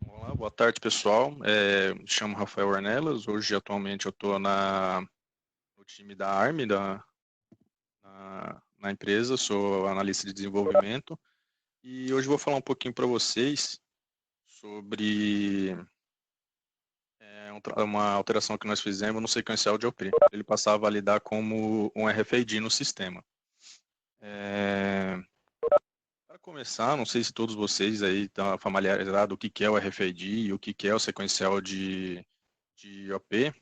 Olá, boa tarde, pessoal. Me chamo Rafael Ornelas. Hoje, atualmente, eu estou no time da Arme, na empresa. Sou analista de desenvolvimento. E hoje eu vou falar um pouquinho para vocês sobre uma alteração que nós fizemos no sequencial de OP. Ele passava a lidar como um RFID no sistema. Para começar, não sei se todos vocês aí estão familiarizados o que é o RFID e o que é o sequencial de OP.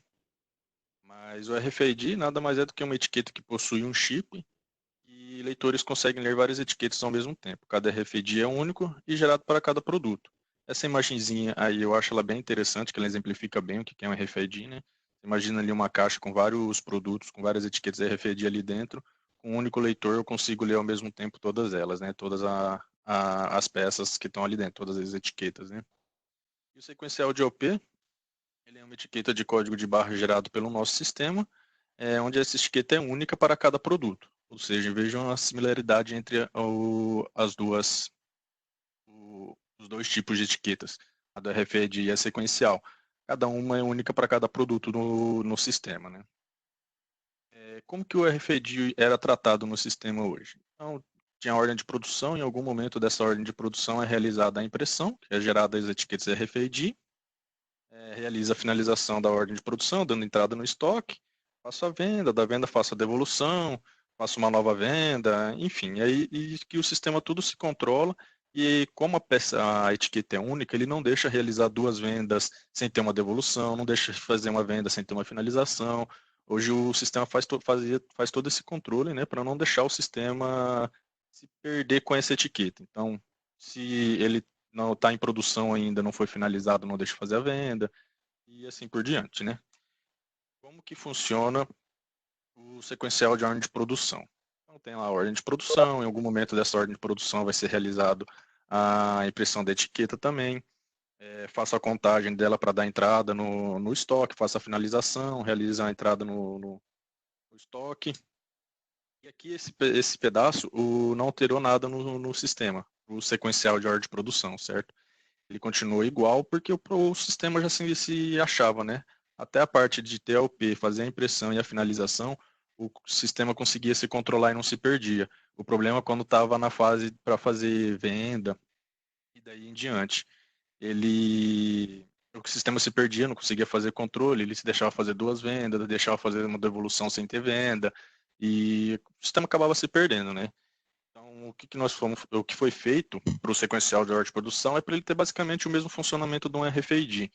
Mas o RFID nada mais é do que uma etiqueta que possui um chip e leitores conseguem ler várias etiquetas ao mesmo tempo. Cada RFID é único e gerado para cada produto. Essa imagenzinha aí eu acho ela bem interessante, que ela exemplifica bem o que é um RFID, né? Imagina ali uma caixa com vários produtos, com várias etiquetas RFID ali dentro. Com um único leitor eu consigo ler ao mesmo tempo todas elas, né? Todas as peças que estão ali dentro, todas as etiquetas, né? E o sequencial de OP, ele é uma etiqueta de código de barra gerado pelo nosso sistema, onde essa etiqueta é única para cada produto. Ou seja, vejam a similaridade entre os dois tipos de etiquetas, a do RFID e a sequencial. Cada uma é única para cada produto no sistema, né? Como que o RFID era tratado no sistema hoje? Então, tinha a ordem de produção, em algum momento dessa ordem de produção é realizada a impressão, que é gerada as etiquetas RFID, realiza a finalização da ordem de produção, dando entrada no estoque, faço a venda, da venda faço a devolução, faço uma nova venda, enfim, aí e que o sistema tudo se controla e como a etiqueta é única, ele não deixa realizar duas vendas sem ter uma devolução, não deixa fazer uma venda sem ter uma finalização. Hoje o sistema faz todo esse controle, né, para não deixar o sistema se perder com essa etiqueta. Então, se ele não está em produção ainda, não foi finalizado, não deixa fazer a venda e assim por diante, né? Como que funciona o sequencial de ordem de produção? Então tem lá a ordem de produção, em algum momento dessa ordem de produção vai ser realizado a impressão da etiqueta também, faço a contagem dela para dar entrada no estoque, faço a finalização, realizo a entrada no estoque. E aqui esse pedaço não alterou nada no sistema, o sequencial de ordem de produção, certo? Ele continua igual porque o sistema já se achava, né? Até a parte de TLP, fazer a impressão e a finalização, o sistema conseguia se controlar e não se perdia. O problema é quando estava na fase para fazer venda e daí em diante. O sistema se perdia, não conseguia fazer controle, ele se deixava fazer duas vendas, deixava fazer uma devolução sem ter venda, e o sistema acabava se perdendo, né? Então, o que foi feito para o sequencial de ordem de produção é para ele ter basicamente o mesmo funcionamento de um RFID.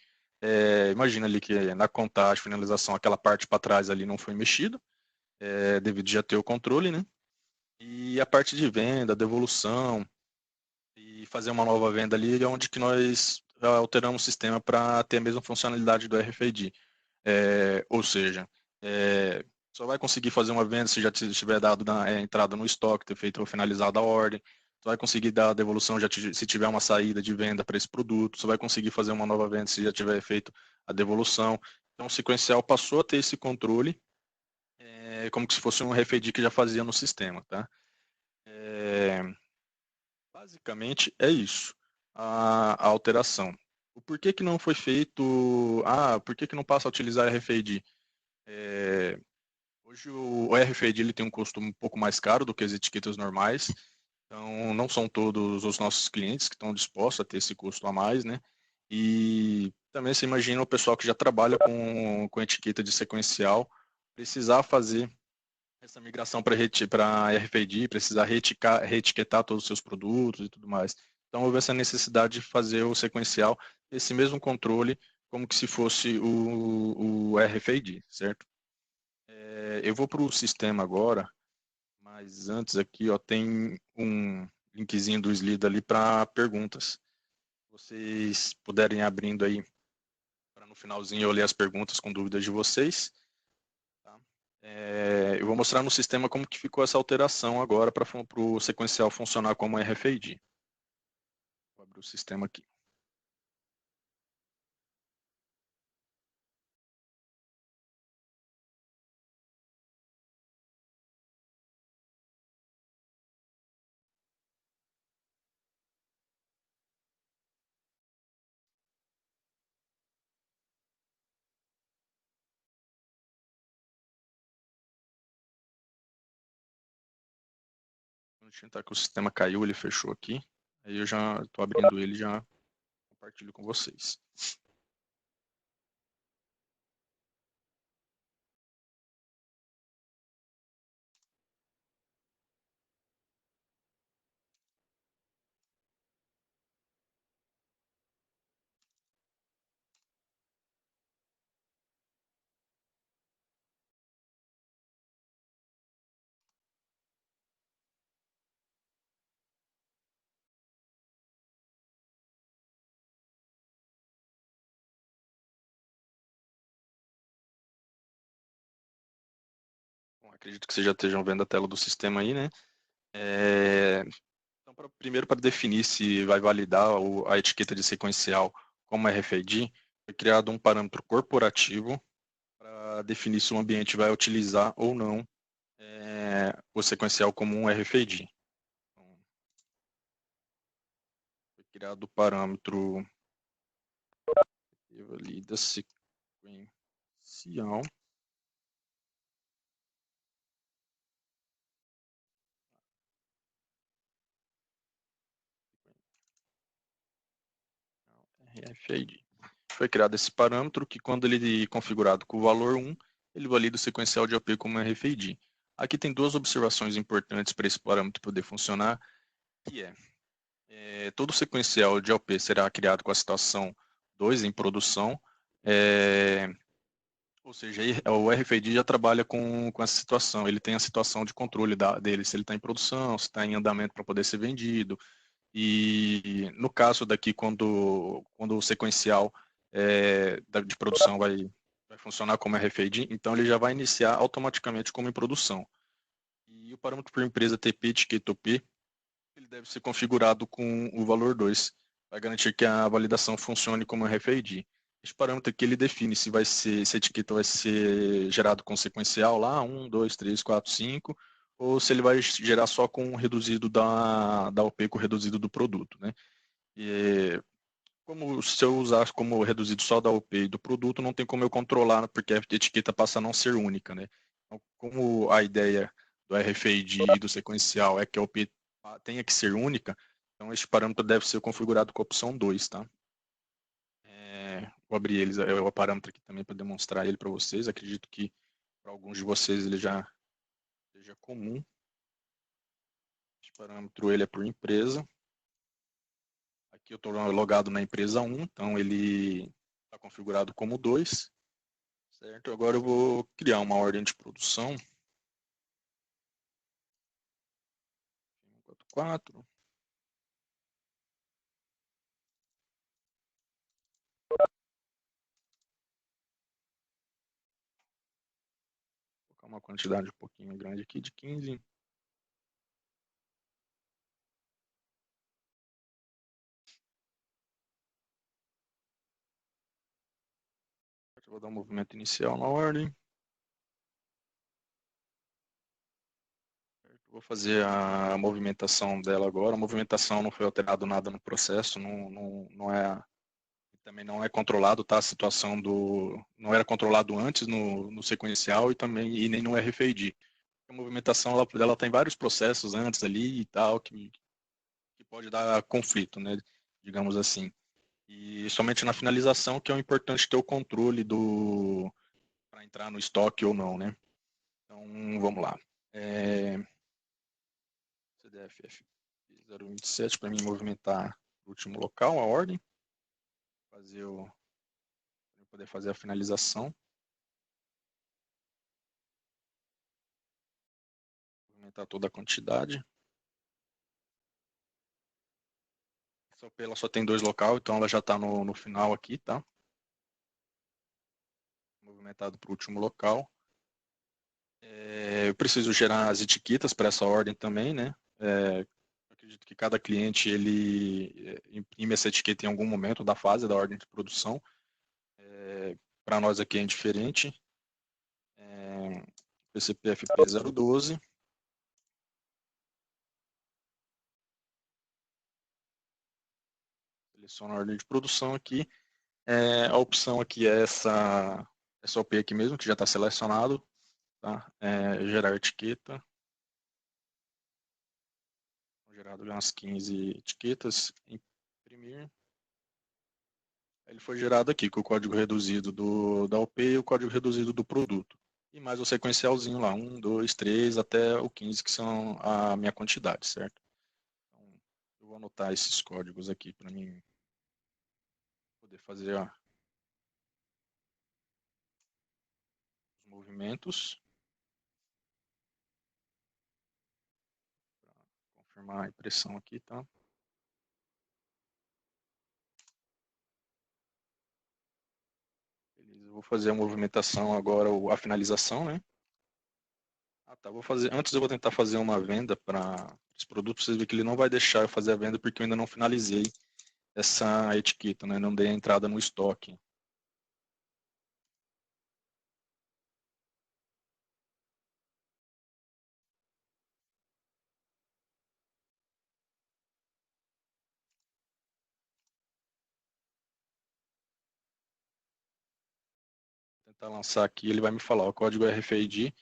Imagina ali que na contagem, finalização, aquela parte para trás ali não foi mexida, devido já ter o controle, né? E a parte de venda, devolução e fazer uma nova venda ali é onde que nós alteramos o sistema para ter a mesma funcionalidade do RFID. Ou seja, é, só vai conseguir fazer uma venda se já tiver dado entrada no estoque, ter feito ou finalizado a ordem. Só vai conseguir dar a devolução se tiver uma saída de venda para esse produto. Só vai conseguir fazer uma nova venda se já tiver feito a devolução. Então, o sequencial passou a ter esse controle, como se fosse um RFID que já fazia no sistema, tá? É, Basicamente é isso, a alteração. O porquê que não foi feito. Por que não passa a utilizar RFID? É, Hoje o RFID ele tem um custo um pouco mais caro do que as etiquetas normais, então não são todos os nossos clientes que estão dispostos a ter esse custo a mais, né? E também você imagina o pessoal que já trabalha com etiqueta de sequencial precisar fazer essa migração para RFID, precisar reetiquetar todos os seus produtos e tudo mais. Então houve essa necessidade de fazer o sequencial, esse mesmo controle, como que se fosse o RFID, certo? Eu vou para o sistema agora, mas antes aqui ó, tem um linkzinho do Slida ali para perguntas. Vocês puderem abrindo aí para no finalzinho eu ler as perguntas com dúvidas de vocês. Tá? Eu vou mostrar no sistema como que ficou essa alteração agora para o sequencial funcionar como RFID. Vou abrir o sistema aqui. Tá, que o sistema caiu, ele fechou aqui. Aí eu já estou abrindo ele e já compartilho com vocês. Bom, acredito que vocês já estejam vendo a tela do sistema aí, né? Então, primeiro, para definir se vai validar a etiqueta de sequencial como RFID, foi criado um parâmetro corporativo para definir se o ambiente vai utilizar ou não o sequencial como um RFID. Então, foi criado o parâmetro valida sequencial. RFID. Foi criado esse parâmetro que, quando ele é configurado com o valor 1, ele valida o sequencial de AP como RFID. Aqui tem duas observações importantes para esse parâmetro poder funcionar, que todo sequencial de OP será criado com a situação 2 em produção, ou seja, o RFID já trabalha com essa situação, ele tem a situação de controle dele, se ele está em produção, se está em andamento para poder ser vendido, e no caso daqui, quando o sequencial de produção vai funcionar como RFID, então ele já vai iniciar automaticamente como em produção. E o parâmetro por empresa TP, etiqueta OP, ele deve ser configurado com o valor 2, para garantir que a validação funcione como RFID. Este parâmetro aqui ele define se a etiqueta vai ser gerado com sequencial lá, 1, 2, 3, 4, 5, ou se ele vai gerar só com o reduzido da OP com o reduzido do produto, né? E, como se eu usar como reduzido só da OP e do produto, não tem como eu controlar, porque a etiqueta passa a não ser única, né? Então, como a ideia do RFID e do sequencial é que a OP tenha que ser única, então este parâmetro deve ser configurado com a opção 2, tá? Vou abrir o parâmetro aqui também para demonstrar ele para vocês. Acredito que para alguns de vocês ele já seja comum. Este parâmetro ele é por empresa. Aqui eu estou logado na empresa 1, então ele está configurado como 2. Certo? Agora eu vou criar uma ordem de produção. 144. Vou colocar uma quantidade um pouquinho grande aqui de 15. Vou dar um movimento inicial na ordem. Vou fazer a movimentação dela agora. A movimentação não foi alterado nada no processo, também não é controlado, tá? A situação não era controlado antes no sequencial e nem no RFID. A movimentação ela tem vários processos antes ali e tal que pode dar conflito, né? Digamos assim. E somente na finalização que é o importante ter o controle para entrar no estoque ou não, né? Então, vamos lá. CDFF 027 para mim movimentar o último local, a ordem, para poder fazer a finalização. Movimentar toda a quantidade. Essa OP ela só tem 2 local, então ela já está no final aqui, tá? Movimentado para o último local. Eu preciso gerar as etiquetas para essa ordem também, né? Acredito que cada cliente ele imprime essa etiqueta em algum momento da fase da ordem de produção. Para nós aqui é indiferente. PCPFP 012. Seleciono a ordem de produção aqui. A opção aqui é essa OP aqui mesmo, que já está selecionado. Tá? Gerar etiqueta. gerado umas 15 etiquetas, imprimir. Ele foi gerado aqui com o código reduzido da OP e o código reduzido do produto. E mais o sequencialzinho lá, 1, 2, 3, até o 15, que são a minha quantidade, certo? Então, eu vou anotar esses códigos aqui para mim poder fazer os movimentos. Para confirmar a impressão aqui, tá? Beleza, eu vou fazer a movimentação agora, a finalização, né? Ah, tá. Vou fazer. Antes eu vou tentar fazer uma venda para esse produto. Vocês verem que ele não vai deixar eu fazer a venda porque eu ainda não finalizei essa etiqueta, né? Não dei a entrada no estoque. Vou tentar lançar aqui, ele vai me falar o código RFID.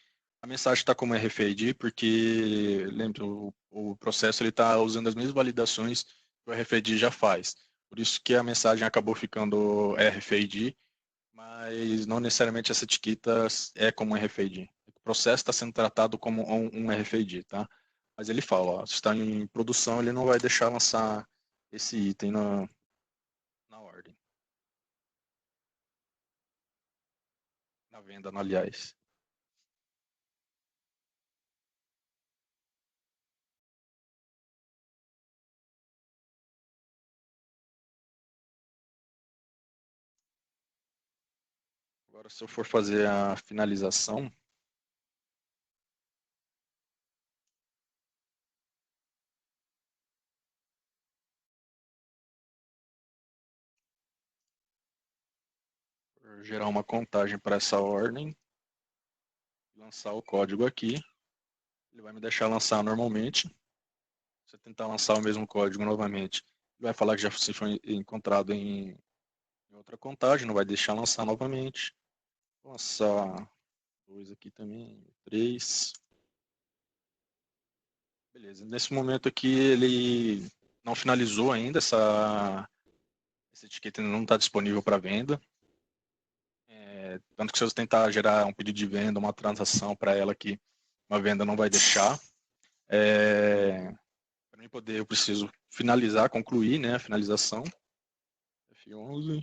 A mensagem está como RFID porque, lembra, o processo está usando as mesmas validações que o RFID já faz. Por isso que a mensagem acabou ficando RFID, mas não necessariamente essa etiqueta é como RFID. O processo está sendo tratado como um RFID, tá? Mas ele fala, ó, se está em produção, ele não vai deixar lançar esse item na ordem, na venda, aliás. Agora, se eu for fazer a finalização, vou gerar uma contagem para essa ordem, lançar o código aqui, ele vai me deixar lançar normalmente. Se eu tentar lançar o mesmo código novamente, ele vai falar que já se foi encontrado em outra contagem, não vai deixar lançar novamente. Vou lançar 2 aqui também, 3. Beleza, nesse momento aqui ele não finalizou ainda, essa etiqueta ainda não está disponível para venda. Tanto que se você tentar gerar um pedido de venda, uma transação para ela aqui, uma venda não vai deixar. Para mim poder, eu preciso finalizar, concluir, né, a finalização. F11.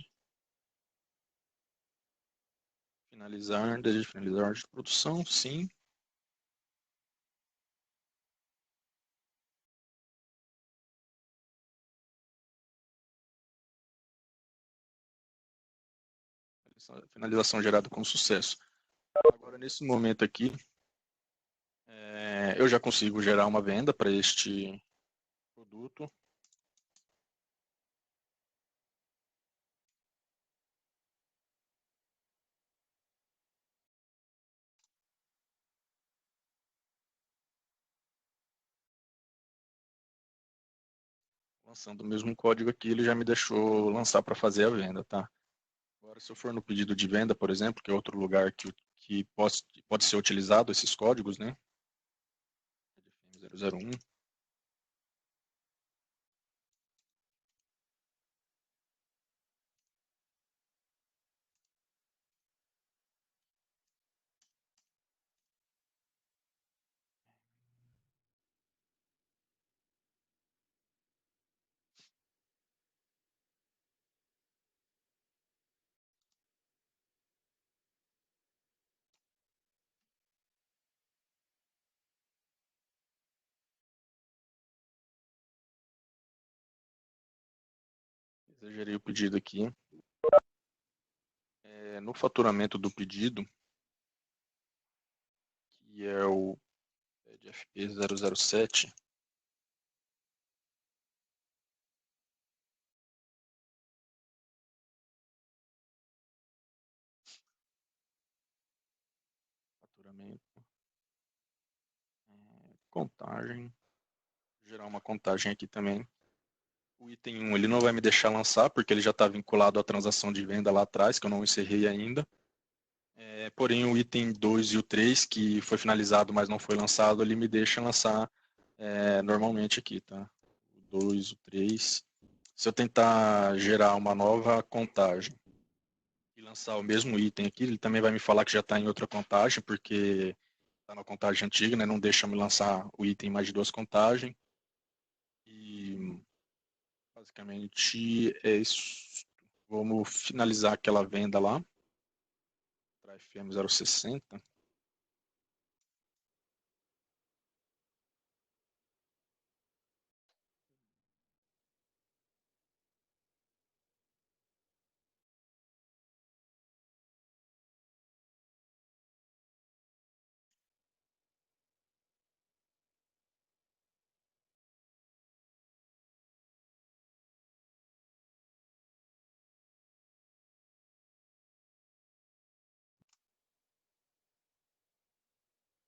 Finalizar, desejo finalizar de produção, sim. Finalização gerada com sucesso. Agora, nesse momento aqui, eu já consigo gerar uma venda para este produto. Lançando o mesmo código aqui, ele já me deixou lançar para fazer a venda, tá? Agora, se eu for no pedido de venda, por exemplo, que é outro lugar que pode ser utilizado esses códigos, né? 001. Eu gerei o pedido aqui. No faturamento do pedido, que é o FP007, faturamento, contagem, vou gerar uma contagem aqui também. O item 1 ele não vai me deixar lançar, porque ele já está vinculado à transação de venda lá atrás, que eu não encerrei ainda. Porém, o item 2 e o 3, que foi finalizado, mas não foi lançado, ele me deixa lançar normalmente aqui, tá? O 2, o 3. Se eu tentar gerar uma nova contagem e lançar o mesmo item aqui, ele também vai me falar que já está em outra contagem, porque está na contagem antiga, né? Não deixa me lançar o item em mais de 2 contagens. E basicamente é isso. Vamos finalizar aquela venda lá para FM 060.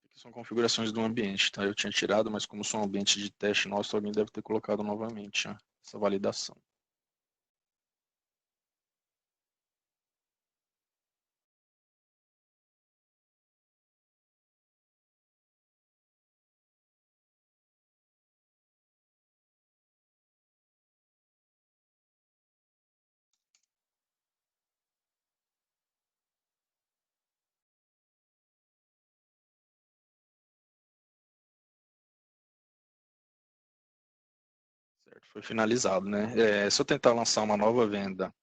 Aqui são configurações do ambiente, tá? Eu tinha tirado, mas como são um ambiente de teste nosso, alguém deve ter colocado novamente, ó, essa validação. Certo? Foi finalizado, né? Se eu tentar lançar uma nova venda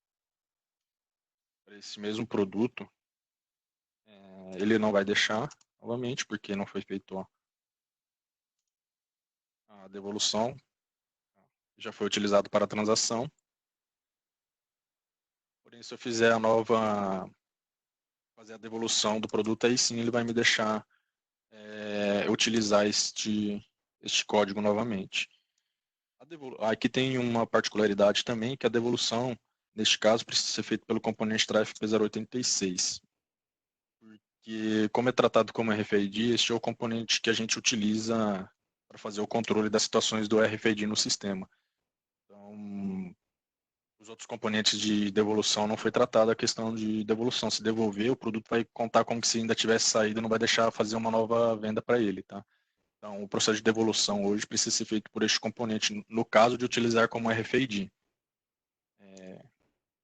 para esse mesmo produto, ele não vai deixar, novamente, porque não foi feito a devolução, já foi utilizado para a transação. Porém, se eu fizer fazer a devolução do produto, aí sim ele vai me deixar utilizar este código novamente. Aqui tem uma particularidade também, que a devolução, neste caso, precisa ser feita pelo componente Traffic P086. Porque, como é tratado como RFID, este é o componente que a gente utiliza para fazer o controle das situações do RFID no sistema. Então, os outros componentes de devolução não foi tratada a questão de devolução. Se devolver, o produto vai contar como se ainda tivesse saído, não vai deixar fazer uma nova venda para ele, tá? Então, o processo de devolução hoje precisa ser feito por este componente, no caso de utilizar como RFID.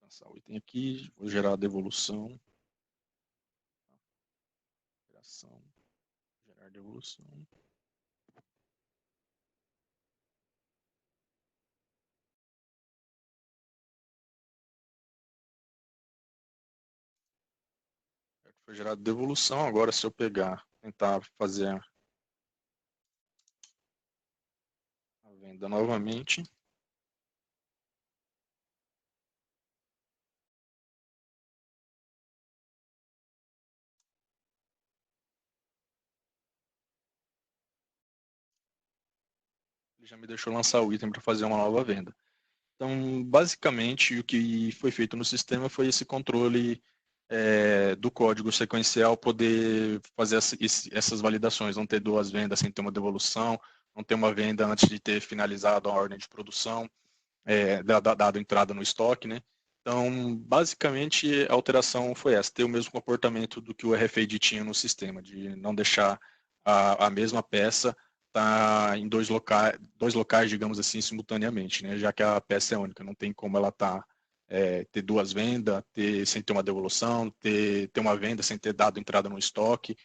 Lançar o item aqui, vou gerar a devolução. Geração, gerar devolução. Foi gerada devolução. Agora, se eu pegar, tentar fazer a venda novamente, ele já me deixou lançar o item para fazer uma nova venda. Então, basicamente, o que foi feito no sistema foi esse controle do código sequencial, poder fazer essas validações, não ter 2 vendas sem ter uma devolução, não ter uma venda antes de ter finalizado a ordem de produção, dado entrada no estoque, né? Então, basicamente, a alteração foi essa, ter o mesmo comportamento do que o RFID tinha no sistema, de não deixar a mesma peça estar em dois locais, digamos assim, simultaneamente, né? Já que a peça é única, não tem como ela ter 2 vendas, sem ter uma devolução, ter uma venda sem ter dado entrada no estoque.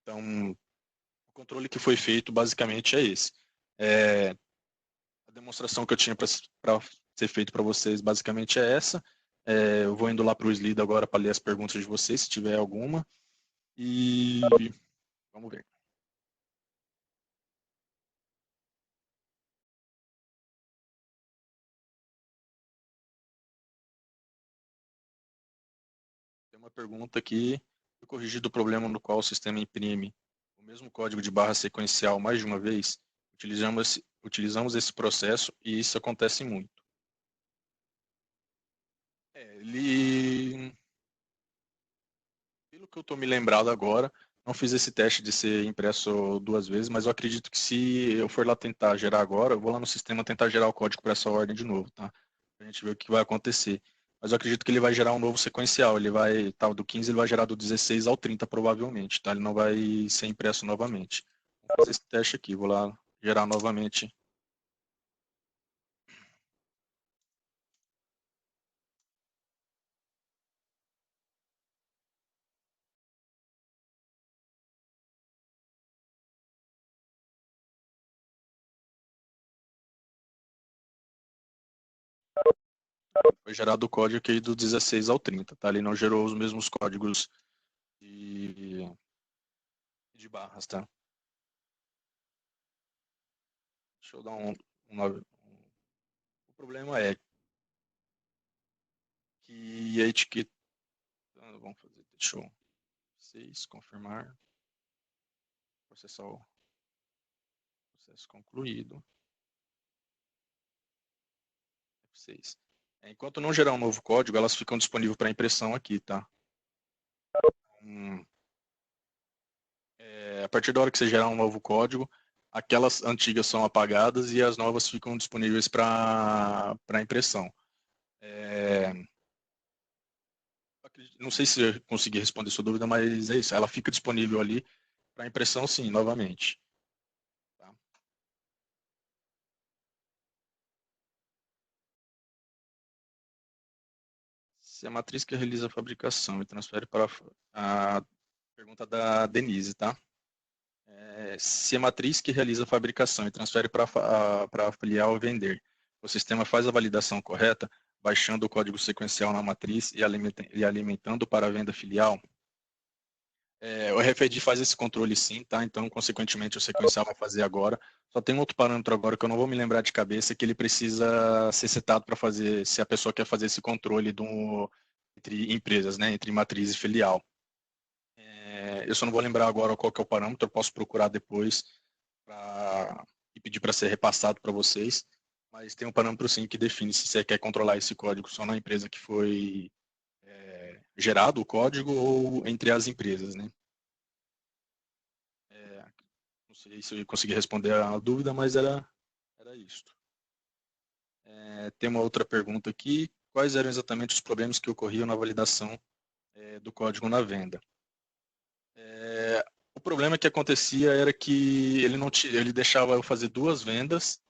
Então, o controle que foi feito basicamente é esse. A demonstração que eu tinha para ser feito para vocês basicamente é essa. Eu vou indo lá para o Slido agora para ler as perguntas de vocês, se tiver alguma. E vamos ver. Tem uma pergunta aqui. Foi corrigido o problema no qual o sistema imprime o mesmo código de barra sequencial mais de uma vez? Utilizamos esse processo e isso acontece muito. Ele, pelo que eu estou me lembrado agora, não fiz esse teste de ser impresso 2 vezes, mas eu acredito que se eu for lá tentar gerar agora, eu vou lá no sistema tentar gerar o código para essa ordem de novo, tá? Pra gente ver o que vai acontecer. Mas eu acredito que ele vai gerar um novo sequencial. Ele vai, tá, do 15 ele vai gerar do 16 ao 30 provavelmente, tá? Ele não vai ser impresso novamente. Vou fazer esse teste aqui, vou lá gerar novamente. Foi gerado o código aqui do 16 ao 30, tá? Ele não gerou os mesmos códigos de barras, tá? Deixa eu dar o problema é que a etiqueta... Vamos fazer, deixa eu... 6, confirmar. Processar o processo concluído. F6. Enquanto não gerar um novo código, elas ficam disponíveis para impressão aqui, tá? A partir da hora que você gerar um novo código, aquelas antigas são apagadas e as novas ficam disponíveis para impressão. Não sei se eu consegui responder sua dúvida, mas é isso. Ela fica disponível ali para impressão, sim, novamente. Tá? Se a matriz que realiza a fabricação e transfere para a pergunta da Denise, tá? Se a matriz que realiza a fabricação e transfere para a filial vender, o sistema faz a validação correta, baixando o código sequencial na matriz e alimentando para a venda filial. O RFID faz esse controle sim, tá? Então, consequentemente, o sequencial vai fazer agora. Só tem um outro parâmetro agora que eu não vou me lembrar de cabeça, que ele precisa ser setado para fazer, se a pessoa quer fazer esse controle entre empresas, né? Entre matriz e filial. Eu só não vou lembrar agora qual que é o parâmetro, eu posso procurar depois e pedir para ser repassado para vocês, mas tem um parâmetro sim que define se você quer controlar esse código só na empresa que foi gerado o código ou entre as empresas, né? Não sei se eu consegui responder a dúvida, mas era isso. Tem uma outra pergunta aqui. Quais eram exatamente os problemas que ocorriam na validação do código na venda? O problema que acontecia era que ele deixava eu fazer duas vendas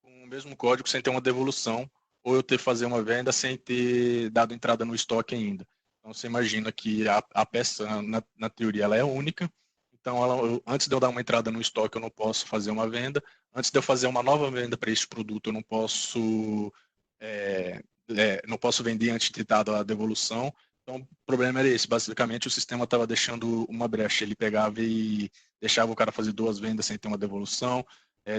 com o mesmo código sem ter uma devolução, ou eu ter fazer uma venda sem ter dado entrada no estoque ainda. Então você imagina que a peça, na teoria, ela é única. Então, antes de eu dar uma entrada no estoque, eu não posso fazer uma venda. Antes de eu fazer uma nova venda para este produto, eu não posso vender antes de ter dado a devolução. Então, o problema era esse. Basicamente, o sistema estava deixando uma brecha. Ele pegava e deixava o cara fazer duas vendas sem ter uma devolução,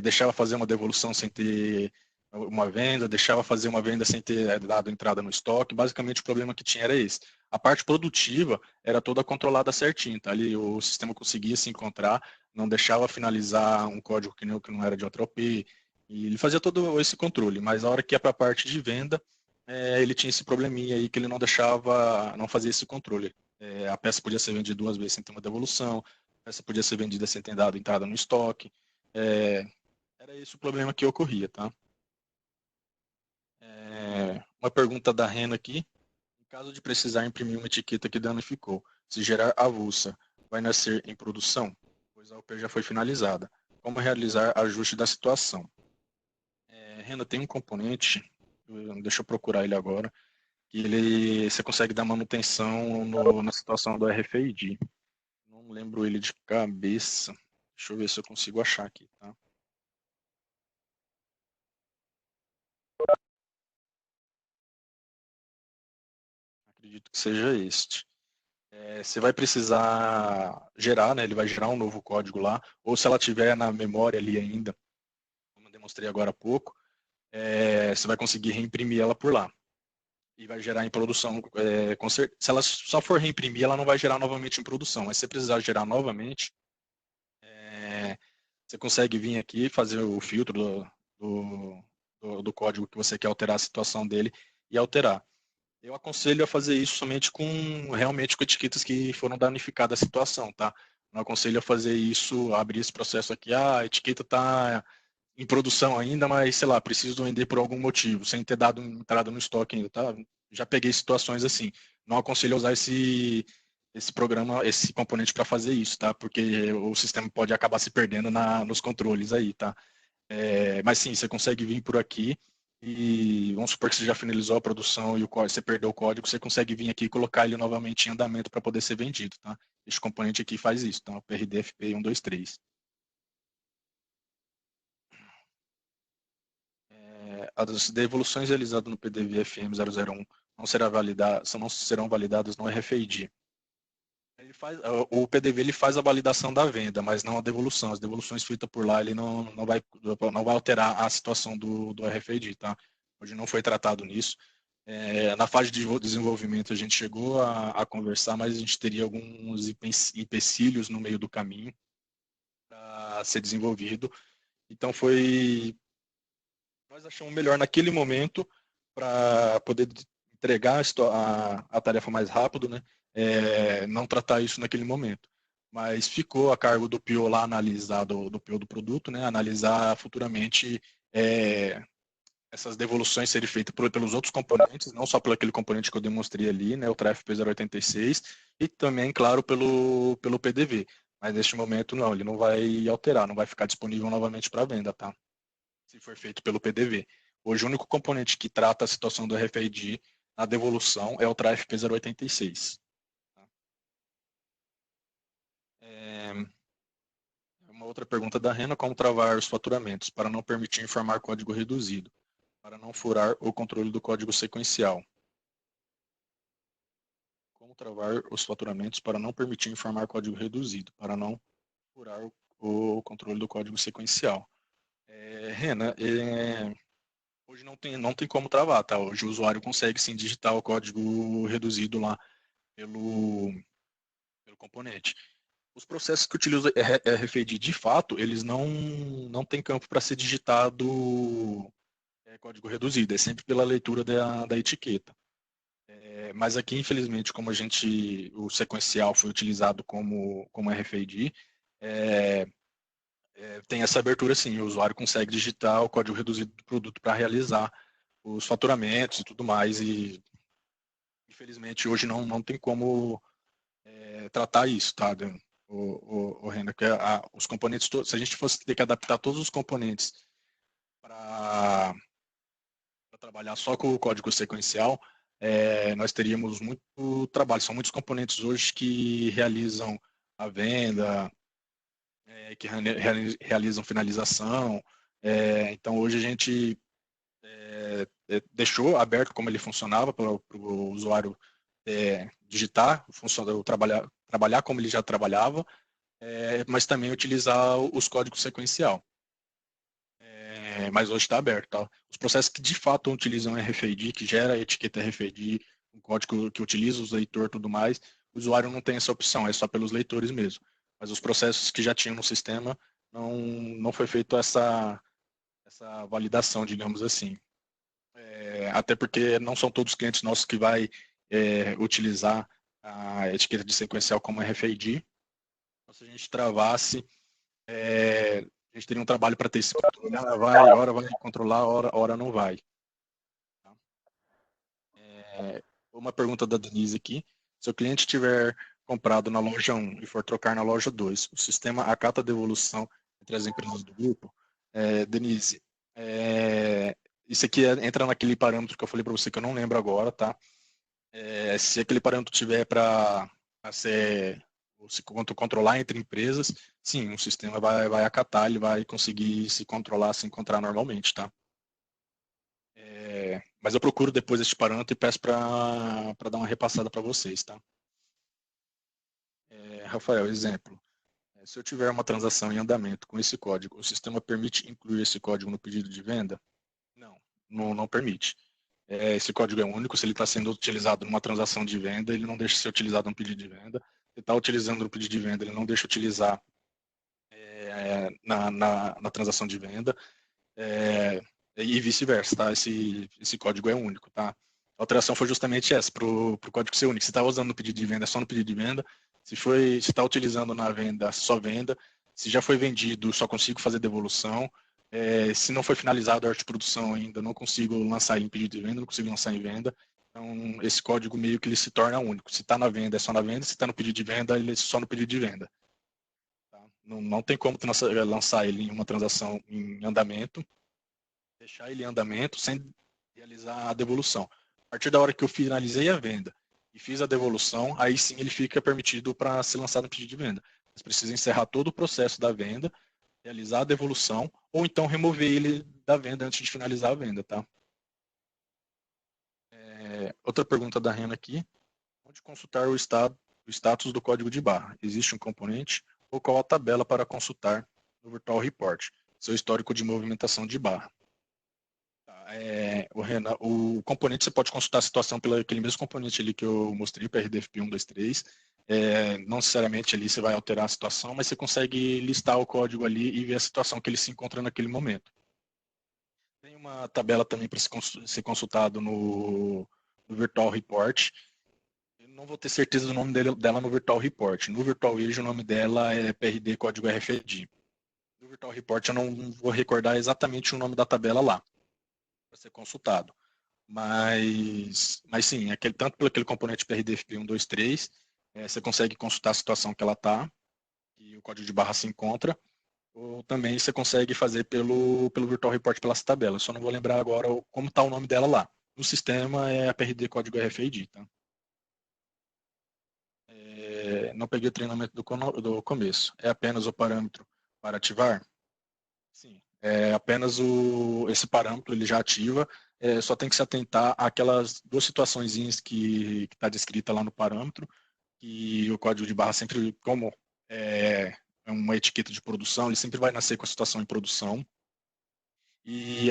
deixava fazer uma devolução sem ter uma venda, deixava fazer uma venda sem ter dado entrada no estoque. Basicamente, o problema que tinha era esse. A parte produtiva era toda controlada certinho, tá? Ali o sistema conseguia se encontrar, não deixava finalizar um código que não era de outra OP, e ele fazia todo esse controle, mas a hora que ia para a parte de venda, ele tinha esse probleminha aí que ele não fazia esse controle. A peça podia ser vendida duas vezes sem ter uma devolução, a peça podia ser vendida sem ter dado entrada no estoque. Era esse o problema que ocorria, tá? Uma pergunta da Rena aqui. Em caso de precisar imprimir uma etiqueta que danificou, se gerar avulsa, vai nascer em produção? Pois a OP já foi finalizada. Como realizar ajuste da situação? Rena, tem um componente, deixa eu procurar ele agora, que você consegue dar manutenção na situação do RFID. Não lembro ele de cabeça. Deixa eu ver se eu consigo achar aqui, tá? Acredito que seja este. Você vai precisar gerar, né? Ele vai gerar um novo código lá, ou se ela tiver na memória ali ainda, como eu demonstrei agora há pouco, você vai conseguir reimprimir ela por lá. E vai gerar em produção. Se ela só for reimprimir, ela não vai gerar novamente em produção. Mas se você precisar gerar novamente, você consegue vir aqui fazer o filtro do código que você quer alterar a situação dele e alterar. Eu aconselho a fazer isso somente realmente com etiquetas que foram danificadas a situação, tá? Não aconselho a fazer isso, abrir esse processo aqui, a etiqueta está em produção ainda, mas, sei lá, preciso vender por algum motivo, sem ter dado entrada no estoque ainda, tá? Já peguei situações assim. Não aconselho a usar esse programa, esse componente para fazer isso, tá? Porque o sistema pode acabar se perdendo nos controles aí, tá? Mas sim, você consegue vir por aqui e vamos supor que você já finalizou a produção e você perdeu o código, você consegue vir aqui e colocar ele novamente em andamento para poder ser vendido, tá? Este componente aqui faz isso, tá? O PRDFP 123. As devoluções realizadas no PDV FM 001 não serão validadas no RFID. O PDV ele faz a validação da venda, mas não a devolução. As devoluções feitas por lá ele não vai alterar a situação do RFID, tá? Hoje não foi tratado nisso. Na fase de desenvolvimento a gente chegou a conversar, mas a gente teria alguns empecilhos no meio do caminho para ser desenvolvido. Então nós achamos melhor naquele momento para poder entregar a tarefa mais rápido, né? Não tratar isso naquele momento. Mas ficou a cargo do PO lá analisar, do PO do produto, né? Analisar futuramente essas devoluções serem feitas pelos outros componentes, não só pelo aquele componente que eu demonstrei ali, né? O TRFP 086, e também, claro, pelo PDV. Mas neste momento não, ele não vai alterar, não vai ficar disponível novamente para venda, tá? Se for feito pelo PDV. Hoje, o único componente que trata a situação do RFID na devolução é o TRFP 086. Uma outra pergunta da Rena: como travar os faturamentos para não permitir informar código reduzido, para não furar o controle do código sequencial? Como travar os faturamentos para não permitir informar código reduzido, para não furar o controle do código sequencial? Rena, hoje não tem como travar, tá? Hoje o usuário consegue sim digitar o código reduzido lá pelo componente. Os processos que utilizam RFID, de fato, eles não têm campo para ser digitado código reduzido, é sempre pela leitura da etiqueta. Mas aqui, infelizmente, como o sequencial foi utilizado como RFID, tem essa abertura sim, o usuário consegue digitar o código reduzido do produto para realizar os faturamentos e tudo mais, e infelizmente hoje não tem como tratar isso, tá? O Renan, que os componentes, se a gente fosse ter que adaptar todos os componentes para trabalhar só com o código sequencial, nós teríamos muito trabalho. São muitos componentes hoje que realizam a venda, que realizam finalização. Então, hoje a gente deixou aberto como ele funcionava para o usuário digitar, trabalhar como ele já trabalhava, mas também utilizar os códigos sequencial. Mas hoje está aberto. Tá? Os processos que de fato utilizam RFID, que gera a etiqueta RFID, o código que utiliza os leitores e tudo mais, o usuário não tem essa opção, é só pelos leitores mesmo. Mas os processos que já tinham no sistema, não foi feita essa validação, digamos assim. Até porque não são todos os clientes nossos que vai utilizar a etiqueta de sequencial como RFID. Então, se a gente travasse, a gente teria um trabalho para ter esse controle. Hora vai controlar, hora não vai. Tá? Uma pergunta da Denise aqui. Se o cliente tiver comprado na loja 1 e for trocar na loja 2, o sistema acata a devolução entre as empresas do grupo? Denise, isso aqui entra naquele parâmetro que eu falei para você que eu não lembro agora, tá? Se aquele parâmetro tiver para ser se controlar entre empresas, sim, o sistema vai acatar, ele vai conseguir se controlar, se encontrar normalmente, tá? Mas eu procuro depois este parâmetro e peço para dar uma repassada para vocês, tá? Rafael, exemplo. Se eu tiver uma transação em andamento com esse código, o sistema permite incluir esse código no pedido de venda? Não permite. Esse código é único, se ele está sendo utilizado numa transação de venda, ele não deixa de ser utilizado no pedido de venda. Se está utilizando no pedido de venda, ele não deixa utilizar na transação de venda. E vice-versa, tá? Esse código é único, tá? A alteração foi justamente essa, para o código ser único. Se está usando no pedido de venda, é só no pedido de venda. Se está utilizando na venda, só venda. Se já foi vendido, só consigo fazer devolução. Se não foi finalizado a arte de produção ainda, não consigo lançar ele em pedido de venda, não consigo lançar em venda. Então, esse código meio que ele se torna único. Se está na venda, é só na venda. Se está no pedido de venda, ele é só no pedido de venda. Tá? não tem como lançar ele em uma transação em andamento, deixar ele em andamento sem realizar a devolução. A partir da hora que eu finalizei a venda e fiz a devolução, aí sim ele fica permitido para ser lançado no pedido de venda. Mas precisa encerrar todo o processo da venda, realizar a devolução, ou então remover ele da venda antes de finalizar a venda, tá? Outra pergunta da Rena aqui. Onde consultar o status do código de barra? Existe um componente? Ou qual a tabela para consultar no Virtual Report? Seu histórico de movimentação de barra. O componente você pode consultar a situação pelo aquele mesmo componente ali que eu mostrei, o PRDFP 1, 2, 3. Não necessariamente ali você vai alterar a situação, mas você consegue listar o código ali e ver a situação que ele se encontra naquele momento. Tem uma tabela também para ser consultado no Virtual Report. Eu não vou ter certeza do nome dela no Virtual Report. No Virtual Age o nome dela é PRD código RFID. No Virtual Report eu não vou recordar exatamente o nome da tabela lá para ser consultado. Mas sim, tanto pelo aquele componente PRDFP 1, 2, 3, você consegue consultar a situação que ela está, e o código de barra se encontra, ou também você consegue fazer pelo Virtual Report pelas tabelas. Só não vou lembrar agora como está o nome dela lá. No sistema é a PRD código RFID, tá? Não peguei o treinamento do começo. É apenas o parâmetro para ativar? Sim. É apenas esse parâmetro, ele já ativa, só tem que se atentar àquelas duas situações que está descrita lá no parâmetro, que o código de barra sempre, como é uma etiqueta de produção, ele sempre vai nascer com a situação em produção, e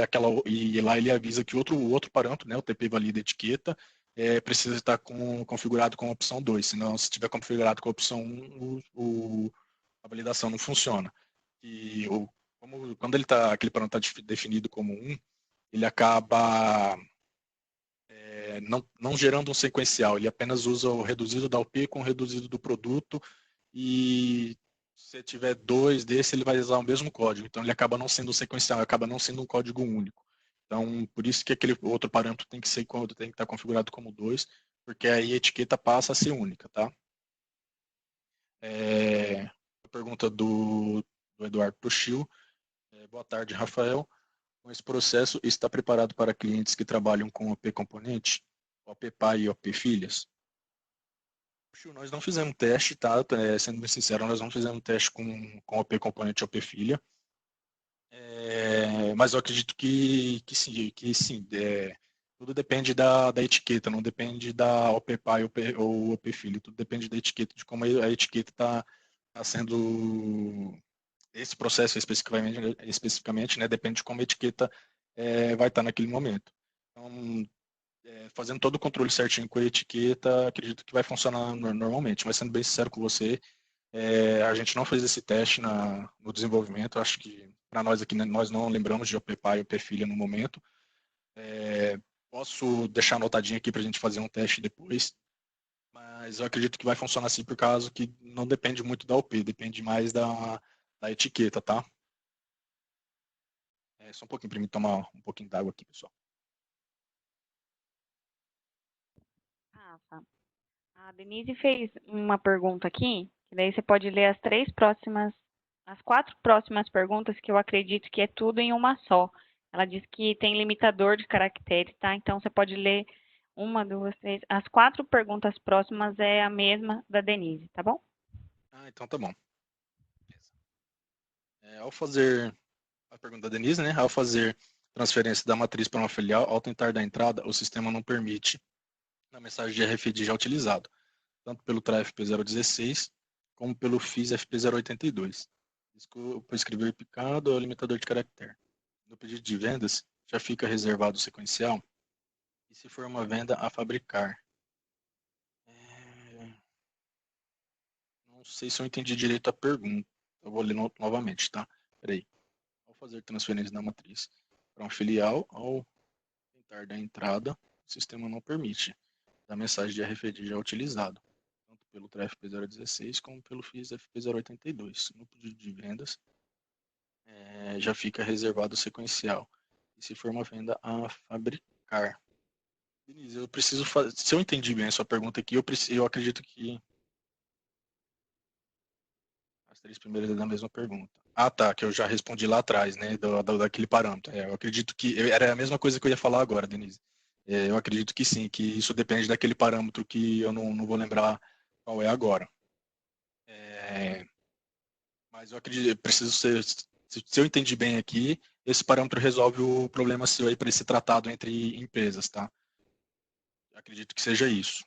lá ele avisa que o outro parâmetro, né, o TP valida etiqueta, precisa estar configurado com a opção 2, senão se estiver configurado com a opção 1, a validação não funciona. E quando aquele parâmetro está definido como 1, ele acaba não gerando um sequencial, ele apenas usa o reduzido da UP com o reduzido do produto, e se tiver dois desse, ele vai usar o mesmo código. Então ele acaba não sendo um sequencial, acaba não sendo um código único. Então, por isso que aquele outro parâmetro tem que estar configurado como 2, porque aí a etiqueta passa a ser única, tá? A pergunta do Eduardo Puxil. Boa tarde, Rafael. Com esse processo, está preparado para clientes que trabalham com OP componente, OP pai e OP filhas? Nós não fizemos teste, tá? Sendo bem sincero, nós não fizemos teste com OP componente e OP filha. Mas eu acredito que sim. Tudo depende da etiqueta, não depende da OP pai ou OP filha. Tudo depende da etiqueta, de como a etiqueta está sendo. Esse processo especificamente, né, depende de como a etiqueta vai estar naquele momento. Então, fazendo todo o controle certinho com a etiqueta, acredito que vai funcionar normalmente. Mas sendo bem sincero com você, a gente não fez esse teste no desenvolvimento. Acho que para nós aqui, né, nós não lembramos de OP pai e OP filha no momento. Posso deixar anotadinho aqui para a gente fazer um teste depois, mas eu acredito que vai funcionar assim por causa que não depende muito da OP, depende mais da etiqueta, tá? Só um pouquinho para mim tomar um pouquinho d'água aqui, pessoal. Rafa, a Denise fez uma pergunta aqui, que daí você pode ler as 4 próximas perguntas, que eu acredito que é tudo em uma só. Ela diz que tem limitador de caracteres, tá? Então você pode ler 1, 2, 3. As 4 perguntas próximas é a mesma da Denise, tá bom? Então tá bom. Ao fazer a pergunta da Denise, né? Ao fazer transferência da matriz para uma filial, ao tentar dar entrada, o sistema não permite na mensagem de RFID já utilizado, tanto pelo TRAFP 016 como pelo FIS FP 082. Desculpa escrever picado ou limitador de caractere. No pedido de vendas, já fica reservado o sequencial. E se for uma venda a fabricar? Não sei se eu entendi direito a pergunta. Eu vou ler novamente, tá? Peraí. Ao fazer transferência da matriz para uma filial, ao tentar dar entrada, o sistema não permite da mensagem de RFID já utilizado, tanto pelo TRFP 016 como pelo FIS FP 082. No pedido de vendas, já fica reservado o sequencial. E se for uma venda a fabricar? Denise, eu preciso fazer. Se eu entendi bem a sua pergunta aqui, eu acredito que. três primeiras da mesma pergunta. Ah, tá, que eu já respondi lá atrás, né, daquele parâmetro. Eu acredito que era a mesma coisa que eu ia falar agora, Denise. Eu acredito que sim, que isso depende daquele parâmetro que eu não vou lembrar qual é agora. É, mas eu acredito, preciso ser, se eu entendi bem aqui, esse parâmetro resolve o problema seu aí para esse tratado entre empresas, tá? Eu acredito que seja isso.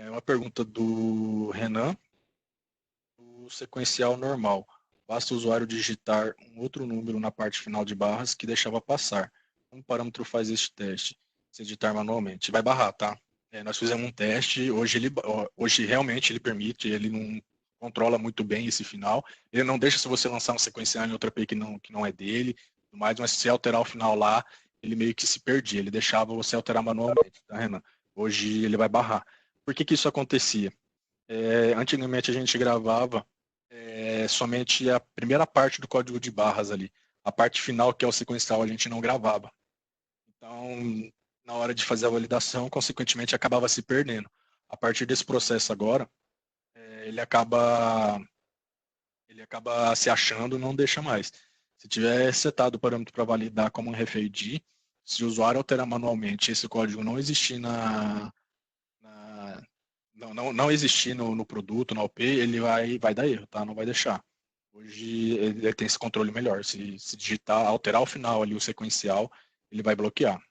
Uma pergunta do Renan. O sequencial normal. Basta o usuário digitar um outro número na parte final de barras que deixava passar. Um parâmetro faz este teste. Se editar manualmente. Vai barrar, tá? Nós fizemos um teste. Hoje realmente ele permite, ele não controla muito bem esse final. Ele não deixa se você lançar um sequencial em outra API que não é dele, mas se alterar o final lá, ele meio que se perdia. Ele deixava você alterar manualmente, tá, Renan? Hoje ele vai barrar. Por que isso acontecia? Antigamente a gente gravava somente a primeira parte do código de barras ali. A parte final, que é o sequencial, a gente não gravava. Então, na hora de fazer a validação, consequentemente, acabava se perdendo. A partir desse processo agora, ele acaba se achando, não deixa mais. Se tiver setado o parâmetro para validar como um RFID, se o usuário alterar manualmente esse código não existir na não existir no produto, na OP, ele vai dar erro, tá? Não vai deixar. Hoje ele tem esse controle melhor. Se digitar, alterar o final ali, o sequencial, ele vai bloquear.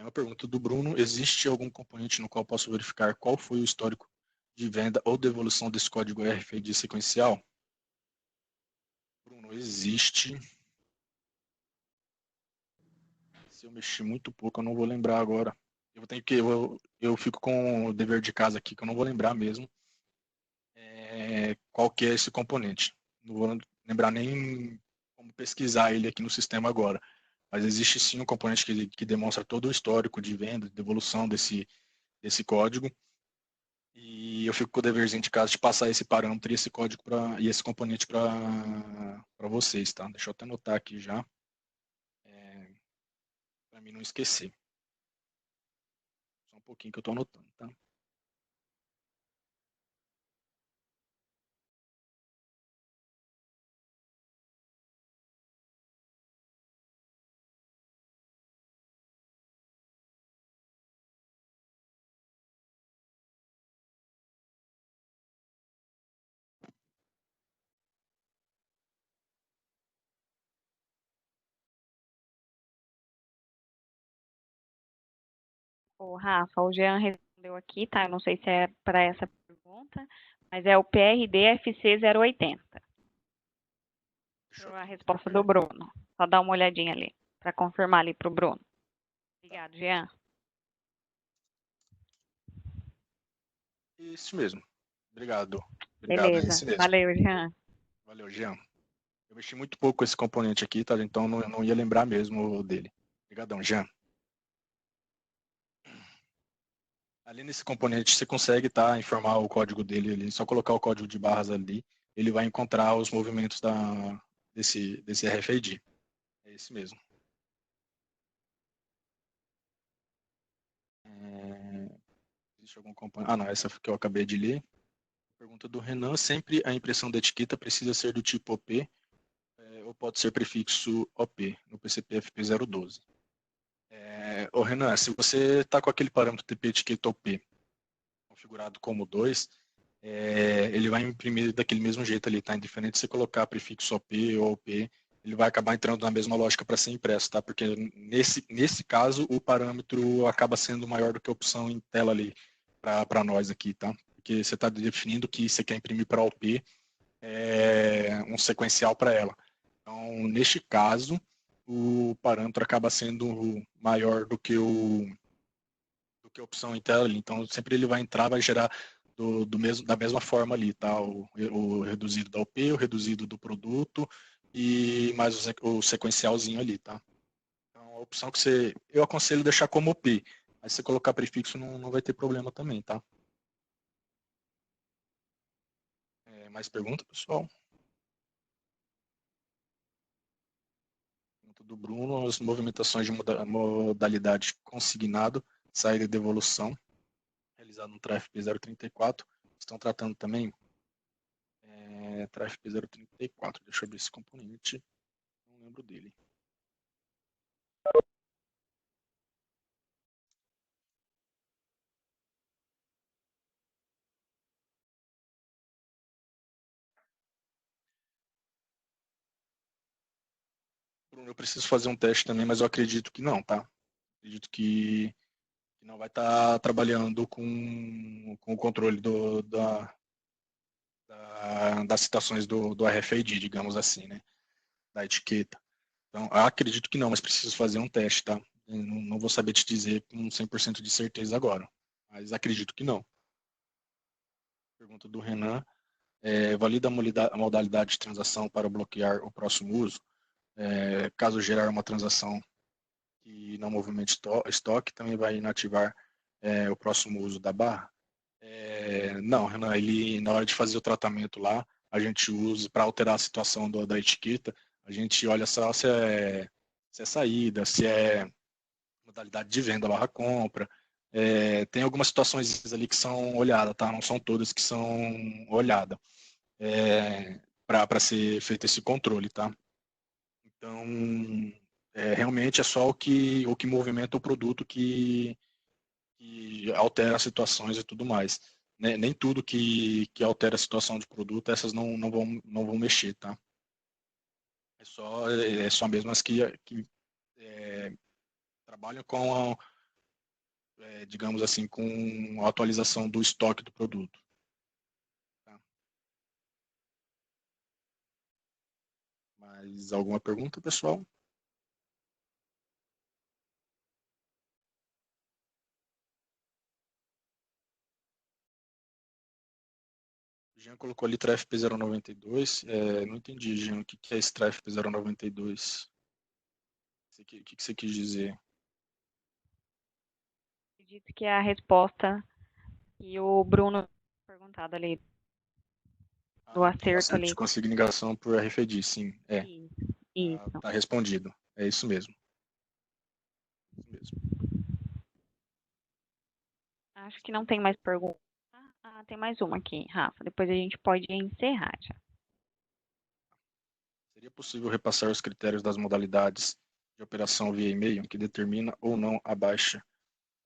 Uma pergunta do Bruno: existe algum componente no qual posso verificar qual foi o histórico de venda ou devolução desse código RFID sequencial? Bruno, existe. Se eu mexer muito pouco, eu não vou lembrar agora. Eu fico com o dever de casa aqui, que eu não vou lembrar mesmo qual que é esse componente. Não vou lembrar nem como pesquisar ele aqui no sistema agora. Mas existe sim um componente que demonstra todo o histórico de venda, de devolução desse código. E eu fico com o deverzinho de casa de passar esse parâmetro e esse código e esse componente para vocês, tá? Deixa eu até anotar aqui já, para mim não esquecer. Só um pouquinho que eu estou anotando, tá? O Rafa, o Jean respondeu aqui, tá? Eu não sei se é para essa pergunta, mas é o PRD-FC 080. A resposta do Bruno. Só dá uma olhadinha ali, para confirmar ali para o Bruno. Obrigado, Jean. Isso mesmo. Obrigado. Obrigado, é Beleza. esse mesmo. Valeu, Jean. Valeu, Jean. Eu mexi muito pouco com esse componente aqui, tá? Então não ia lembrar mesmo dele. Obrigadão, Jean. Ali nesse componente você consegue, tá, informar o código dele ali, só colocar o código de barras ali, ele vai encontrar os movimentos desse RFID. É esse mesmo. Existe algum componente? Ah, não, essa que eu acabei de ler. Pergunta do Renan: sempre a impressão da etiqueta precisa ser do tipo OP ou pode ser prefixo OP no PCP FP012? Ô Renan, se você está com aquele parâmetro TP etiqueta OP configurado como 2, ele vai imprimir daquele mesmo jeito ali, tá? Indiferente se você colocar prefixo OP ou OP, ele vai acabar entrando na mesma lógica para ser impresso, tá? Porque nesse caso o parâmetro acaba sendo maior do que a opção em tela ali para nós aqui, tá? Porque você está definindo que você quer imprimir para OP um sequencial para ela. Então, neste caso, o parâmetro acaba sendo maior do que a opção em tela ali. Então, sempre ele vai entrar, vai gerar da mesma forma ali, tá? O reduzido da OP, o reduzido do produto e mais o sequencialzinho ali, tá? Então, a opção eu aconselho deixar como OP. Aí, se você colocar prefixo, não vai ter problema também, tá? Mais pergunta, pessoal? Pergunta do Bruno: as movimentações de modalidade consignado, saída e devolução utilizado no TRAFP 034, estão tratando também TRAFP 034, deixa eu ver esse componente, não lembro dele. Bruno, eu preciso fazer um teste também, mas eu acredito que não, tá? Acredito que não vai estar trabalhando com o controle das citações do RFID, digamos assim, né? Da etiqueta. Então, eu acredito que não, mas preciso fazer um teste, tá? Eu não vou saber te dizer com 100% de certeza agora, mas acredito que não. Pergunta do Renan. Valida a modalidade de transação para bloquear o próximo uso? Caso gerar uma transação que não movimente estoque, também vai inativar o próximo uso da barra? Não, Renan, ele, na hora de fazer o tratamento lá, a gente usa para alterar a situação da etiqueta, a gente olha só se é saída, se é modalidade de venda barra compra. Tem algumas situações ali que são olhadas, tá? Não são todas que são olhadas para ser feito esse controle, tá? Então, realmente é só o que movimenta o produto que altera as situações e tudo mais. Né? Nem tudo que altera a situação de produto, essas não vão mexer, tá? É só mesmo as que trabalham com, digamos assim, com a atualização do estoque do produto. Tá? Mais alguma pergunta, pessoal? O Jean colocou ali TRFP 092. Não entendi, Jean, o que é esse TRFP 092? O que você quis dizer? Acredito que é a resposta que o Bruno perguntado ali, do Então, acerto acerto de ali. consignação por RFID, sim. Isso, isso. Tá respondido. É isso mesmo. Isso mesmo. Acho que não tem mais pergunta. Tem mais uma aqui, Rafa. Depois a gente pode encerrar já. Seria possível repassar os critérios das modalidades de operação via e-mail que determina ou não a baixa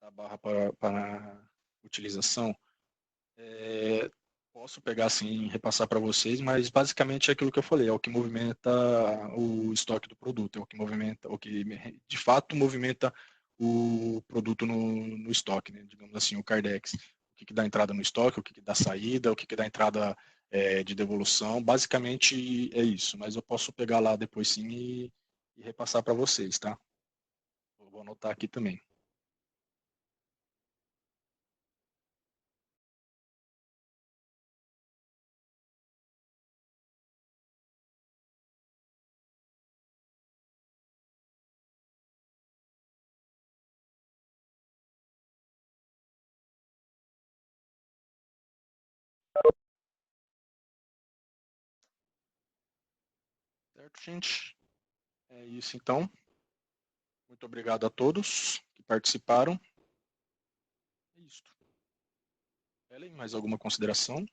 da barra para utilização? Posso pegar assim e repassar para vocês, mas basicamente é aquilo que eu falei, é o que movimenta o estoque do produto, é o que movimenta, o que de fato movimenta o produto no estoque, né? Digamos assim, o Cardex. O que dá entrada no estoque, o que dá saída, o que dá entrada de devolução, basicamente é isso, mas eu posso pegar lá depois sim e repassar para vocês, tá? Eu vou anotar aqui também. Certo, gente? É isso então. Muito obrigado a todos que participaram. É isso. Ellen, mais alguma consideração?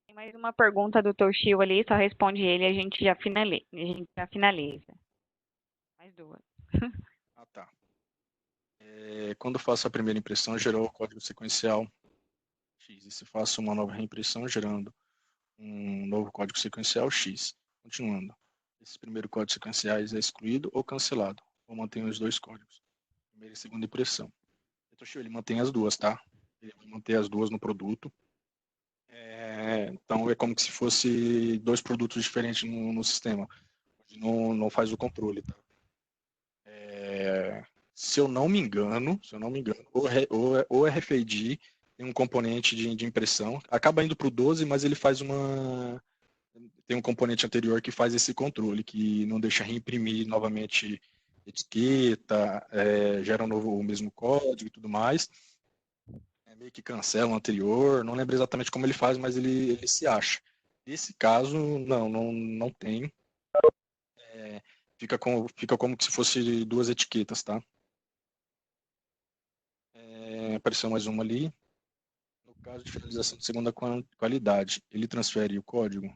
Tem mais uma pergunta do Toshio ali, só responde ele e a gente já finaliza. A gente já finaliza. Mais duas. Ah, tá. Quando faço a primeira impressão, gerou o código sequencial X. E se faço uma nova reimpressão, gerando um novo código sequencial X. Continuando. Esse primeiro código sequenciais é excluído ou cancelado? Ou mantém os dois códigos? Primeira e segunda impressão. Ele mantém as duas, tá? Ele vai manter as duas no produto. Então é como se fosse dois produtos diferentes no sistema. Não faz o controle, tá? Se eu não me engano, o RFID tem um componente de impressão, acaba indo para o 12, mas ele faz tem um componente anterior que faz esse controle, que não deixa reimprimir novamente etiqueta, gera o mesmo código e tudo mais. Meio que cancela o anterior, não lembro exatamente como ele faz, mas ele se acha. Nesse caso, não tem. Fica como se fosse duas etiquetas, tá? apareceu mais uma ali. No caso de finalização de segunda qualidade, ele transfere o código?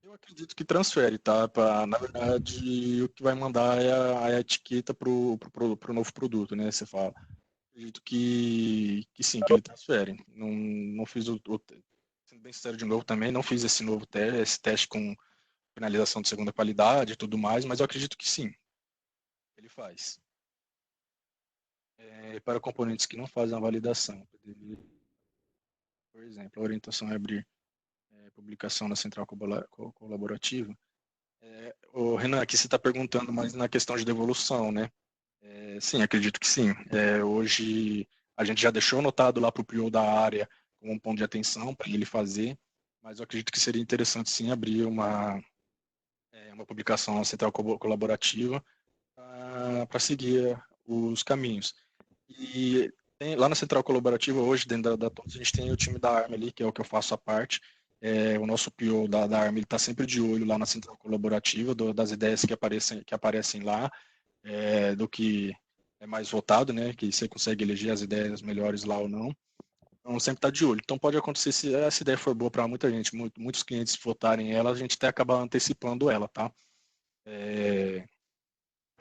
Eu acredito que transfere, tá? Na verdade, o que vai mandar é a etiqueta para o novo produto, né? Você fala. Acredito que sim, que ele transfere. Não fiz sendo bem sincero de novo também, não fiz esse teste com finalização de segunda qualidade e tudo mais, mas eu acredito que sim, ele faz. Para componentes que não fazem a validação, por exemplo, a orientação é abrir publicação na central colaborativa. O Renan, aqui você está perguntando mais na questão de devolução, né? Sim, acredito que sim. Hoje a gente já deixou anotado lá para o PO da área como um ponto de atenção para ele fazer, mas eu acredito que seria interessante sim abrir uma publicação na central colaborativa para seguir os caminhos. E lá na central colaborativa, hoje, dentro da TOTS, a gente tem o time da ARM ali, que é o que eu faço a parte. O nosso PO da ARM está sempre de olho lá na central colaborativa, das ideias que aparecem lá, do que é mais votado, né? Que você consegue eleger as ideias melhores lá ou não. Então, sempre está de olho. Então, pode acontecer, se essa ideia for boa para muita gente, muitos clientes votarem ela, a gente até acaba antecipando ela, tá?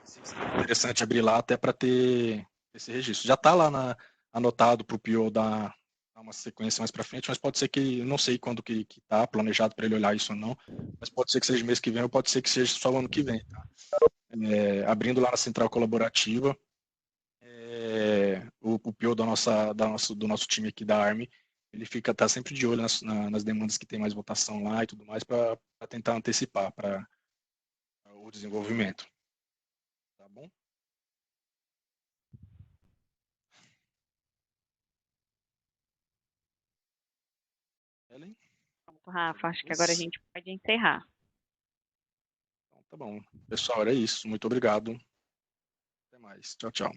Seria interessante abrir lá até para ter esse registro. Já está lá anotado para o PO dar uma sequência mais para frente, mas pode ser que, não sei quando que está planejado para ele olhar isso ou não, mas pode ser que seja mês que vem ou pode ser que seja só o ano que vem. Tá? Abrindo lá na central colaborativa, o PO do nosso time aqui da ARM, ele tá sempre de olho nas demandas que tem mais votação lá e tudo mais para tentar antecipar para o desenvolvimento. Tá bom? Ellen? Pronto, Rafa, acho que agora a gente pode encerrar. Então, tá bom. Pessoal, era isso. Muito obrigado. Até mais. Tchau, tchau.